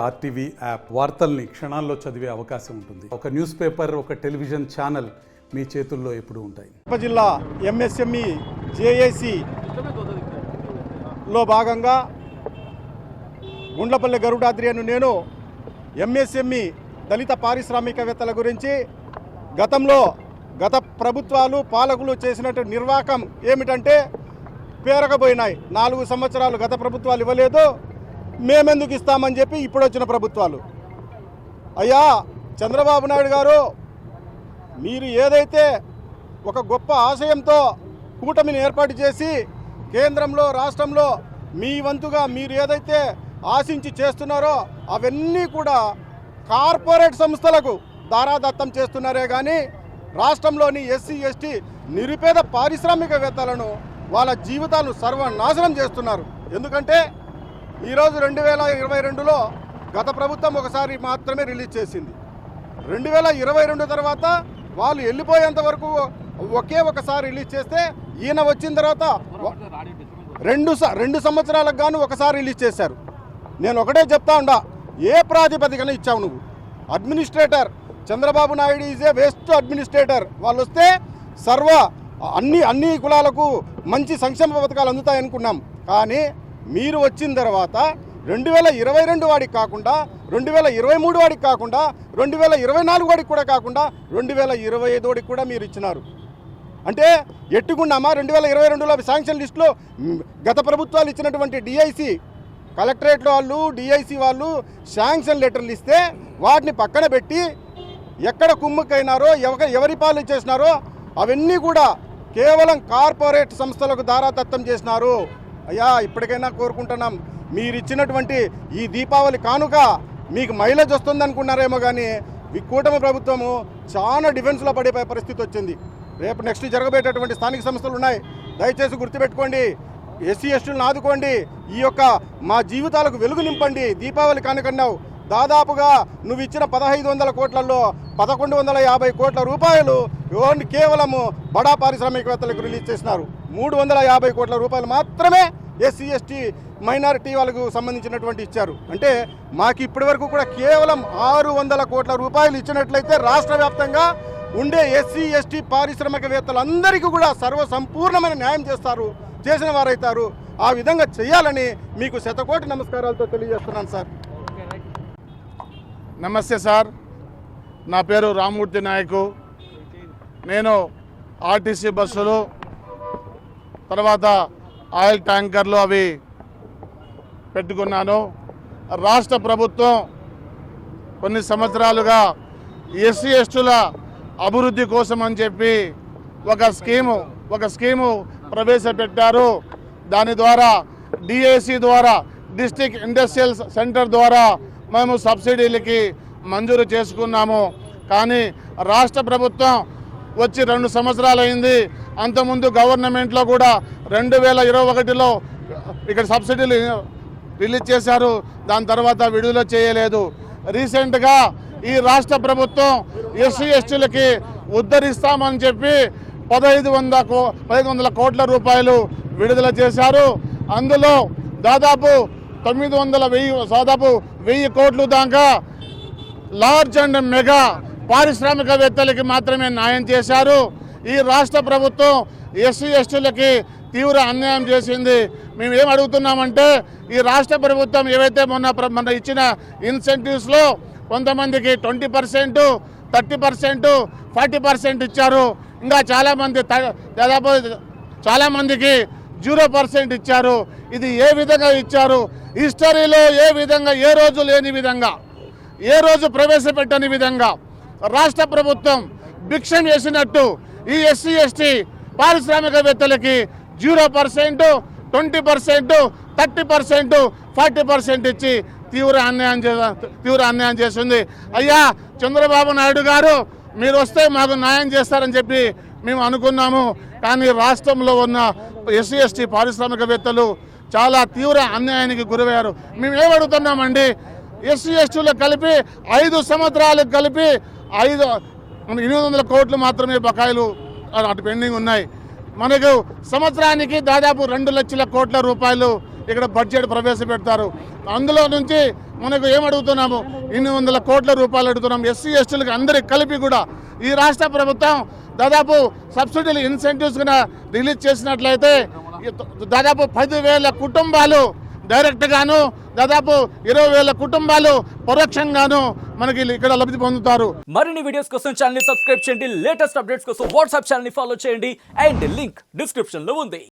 RTV app వార్తల్ని క్షణాల్లో చదివే అవకాశం ఉంటుంది. ఒక న్యూస్ పేపర్, ఒక టెలివిజన్ ఛానల్ మీ చేతుల్లో ఎప్పుడూ ఉంటాయి. జిల్లా ఎంఎస్ఎంఈ జేఏసీ లో భాగంగా గుండ్లపల్లి గరుడాద్రి అను నేను ఎంఎస్ఎంఈ దళిత పారిశ్రామికవేత్తల గురించి గత ప్రభుత్వాలు పాలకులు చేసినట్టు నిర్వాకం ఏమిటంటే పేరకపోయినాయి. 4 సంవత్సరాలు గత ప్రభుత్వాలు ఇవ్వలేదు, మేమెందుకు ఇస్తామని చెప్పి ఇప్పుడు వచ్చిన ప్రభుత్వాలు. అయ్యా చంద్రబాబు నాయుడు గారు, మీరు ఏదైతే ఒక గొప్ప ఆశయంతో కూటమిని ఏర్పాటు చేసి కేంద్రంలో రాష్ట్రంలో మీ వంతుగా మీరు ఏదైతే ఆశించి చేస్తున్నారో అవన్నీ కూడా కార్పొరేట్ సంస్థలకు దారాదత్తం చేస్తున్నారే కానీ రాష్ట్రంలోని ఎస్సీ ఎస్టీ నిరుపేద పారిశ్రామికవేత్తలను వాళ్ళ జీవితాలను సర్వనాశనం చేస్తున్నారు. ఎందుకంటే ఈరోజు 2022లో గత ప్రభుత్వం ఒకసారి మాత్రమే రిలీజ్ చేసింది. 2022 తర్వాత వాళ్ళు వెళ్ళిపోయేంత వరకు ఒకసారి రిలీజ్ చేస్తే ఈయన వచ్చిన తర్వాత 2 సంవత్సరాలకు గాను ఒకసారి రిలీజ్ చేశారు. నేను ఒకటే చెప్తా ఉండా, ఏ ప్రాతిపదికన ఇచ్చావు నువ్వు? Administrator Chandrababu Naidu is a waste administrator. వాళ్ళు వస్తే అన్ని కులాలకు మంచి సంక్షేమ పథకాలు అందుతాయనుకున్నాం. కానీ మీరు వచ్చిన తర్వాత 2022 వాడికి కాకుండా 2023 వాడికి కాకుండా 2024 వాడికి కూడా కాకుండా 2025 వాడికి కూడా మీరు ఇచ్చినారు. అంటే ఎట్టుకున్నామా? 2022లో శాంక్షన్ లిస్టులో గత ప్రభుత్వాలు ఇచ్చినటువంటి డిఐసి కలెక్టరేట్లో వాళ్ళు డిఐసి వాళ్ళు శాంక్షన్ లెటర్లు ఇస్తే వాటిని పక్కన పెట్టి ఎక్కడ కుమ్ముకైనారో ఎవరి పాలు చేసినారో అవన్నీ కూడా కేవలం కార్పొరేట్ సంస్థలకు దారాదత్తం చేసినారు. అయ్యా ఇప్పటికైనా కోరుకుంటున్నాం, మీరు ఇచ్చినటువంటి ఈ దీపావళి కానుక మీకు మైలేజ్ వస్తుంది అనుకున్నారేమో కానీ ఈ కూటమి ప్రభుత్వము చాలా డిఫెన్స్లో పడే పరిస్థితి వచ్చింది. రేపు నెక్స్ట్ జరగబోయేటటువంటి స్థానిక సంస్థలు ఉన్నాయి, దయచేసి గుర్తుపెట్టుకోండి. ఎస్సీ ఎస్టీలను ఆదుకోండి, ఈ యొక్క మా జీవితాలకు వెలుగు నింపండి. దీపావళి కానుకన్నావు, దాదాపుగా నువ్వు ఇచ్చిన 1500 కోట్లలో 1150 కోట్ల రూపాయలు కేవలము బడా పారిశ్రామికవేత్తలకు రిలీజ్ చేసినారు. 350 కోట్ల రూపాయలు మాత్రమే ఎస్సీ ఎస్టీ మైనారిటీ వాళ్ళకు సంబంధించినటువంటి ఇచ్చారు. అంటే మాకు ఇప్పటి వరకు కూడా కేవలం 600 కోట్ల రూపాయలు ఇచ్చినట్లయితే రాష్ట్ర వ్యాప్తంగా ఉండే ఎస్సీ ఎస్టీ పారిశ్రామికవేత్తలందరికీ కూడా సంపూర్ణమైన న్యాయం చేసిన వారైతారు. ఆ విధంగా చేయాలని మీకు శతకోటి నమస్కారాలతో తెలియజేస్తున్నాను సార్. నమస్తే సార్, నా పేరు రామ్మూర్తి నాయకు. నేను ఆర్టీసీ బస్సులు, తర్వాత ఆయిల్ ట్యాంకర్లు అవి పెట్టుకున్నాను. రాష్ట్ర ప్రభుత్వం కొన్ని సంవత్సరాలుగా ఎస్సీ ఎస్టీల అభివృద్ధి కోసం అని చెప్పి ఒక స్కీము ప్రవేశపెట్టారు. దాని ద్వారా డిఏసి ద్వారా డిస్ట్రిక్ట్ ఇండస్ట్రియల్ సెంటర్ ద్వారా మేము సబ్సిడీలకి మంజూరు చేసుకున్నాము. కానీ రాష్ట్ర ప్రభుత్వం వచ్చి 2 సంవత్సరాలు అయింది. అంతకుముందు గవర్నమెంట్లో కూడా 2021లో ఇక్కడ సబ్సిడీలు రిలీజ్ చేశారు, దాని తర్వాత విడుదల చేయలేదు. రీసెంట్గా ఈ రాష్ట్ర ప్రభుత్వం ఎస్సీ ఎస్టీలకి ఉద్ధరిస్తామని చెప్పి 1500 కోట్ల రూపాయలు విడుదల చేశారు. అందులో దాదాపు 1000 కోట్లు దాకా లార్జ్ అండ్ మెగా పారిశ్రామికవేత్తలకి మాత్రమే న్యాయం చేశారు. ఈ రాష్ట్ర ప్రభుత్వం ఎస్సీ ఎస్టీలకి తీవ్ర అన్యాయం చేసింది. మేము ఏం అడుగుతున్నామంటే, ఈ రాష్ట్ర ప్రభుత్వం ఏవైతే మొన్న ఇచ్చిన ఇన్సెంటివ్స్లో కొంతమందికి 20%, 30%, 40% ఇచ్చారు. ఇంకా దాదాపు చాలామందికి 0% ఇచ్చారు. ఇది ఏ విధంగా ఇచ్చారు? హిస్టరీలో ఏ రోజు లేని విధంగా, ఏ రోజు ప్రవేశపెట్టని విధంగా రాష్ట్ర ప్రభుత్వం భిక్షం చేసినట్టు ఈ ఎస్సీ ఎస్టీ పారిశ్రామికవేత్తలకి 0%, 20%, 30%, 40% ఇచ్చి తీవ్ర అన్యాయం చేస్తుంది. అయ్యా చంద్రబాబు నాయుడు గారు, మీరు వస్తే మాకు న్యాయం చేస్తారని చెప్పి మేము అనుకున్నాము. కానీ రాష్ట్రంలో ఉన్న ఎస్సీ ఎస్టీ పారిశ్రామికవేత్తలు చాలా తీవ్ర అన్యాయానికి గురయ్యారు. మేము ఏమడుగుతున్నామండి, ఎస్సీ ఎస్టీలో కలిపి 5 సంవత్సరాలకు కలిపి 800 కోట్లు మాత్రమే బకాయిలు అటు పెండింగ్ ఉన్నాయి. మనకు సంవత్సరానికి దాదాపు 2 లక్షల కోట్ల రూపాయలు ఇక్కడ బడ్జెట్ ప్రవేశపెడతారు. అందులో నుంచి మనకు ఏమడుగుతున్నాము, 800 కోట్ల రూపాయలు అడుగుతున్నాం ఎస్సీ ఎస్టీలకు అందరికి కలిపి కూడా. ఈ రాష్ట్ర ప్రభుత్వం దాదాపు సబ్సిడీలు ఇన్సెంటివ్స్ కూడా రిలీజ్ చేసినట్లయితే దాదాపు 10,000 కుటుంబాలు డైరెక్ట్గాను, దాదాపు 20,000 కుటుంబాలు పరోక్షంగాను మనకి ఇక్కడ లబ్ధి పొందుతారు. మరిన్ని వీడియోస్ కోసం ఛానల్ ని సబ్స్క్రైబ్ చేయండి. లేటెస్ట్ అప్డేట్స్ కోసం వాట్సాప్ ఛానల్ ని ఫాలో చేయండి. అండ్ లింక్ డిస్క్రిప్షన్ లో ఉంది.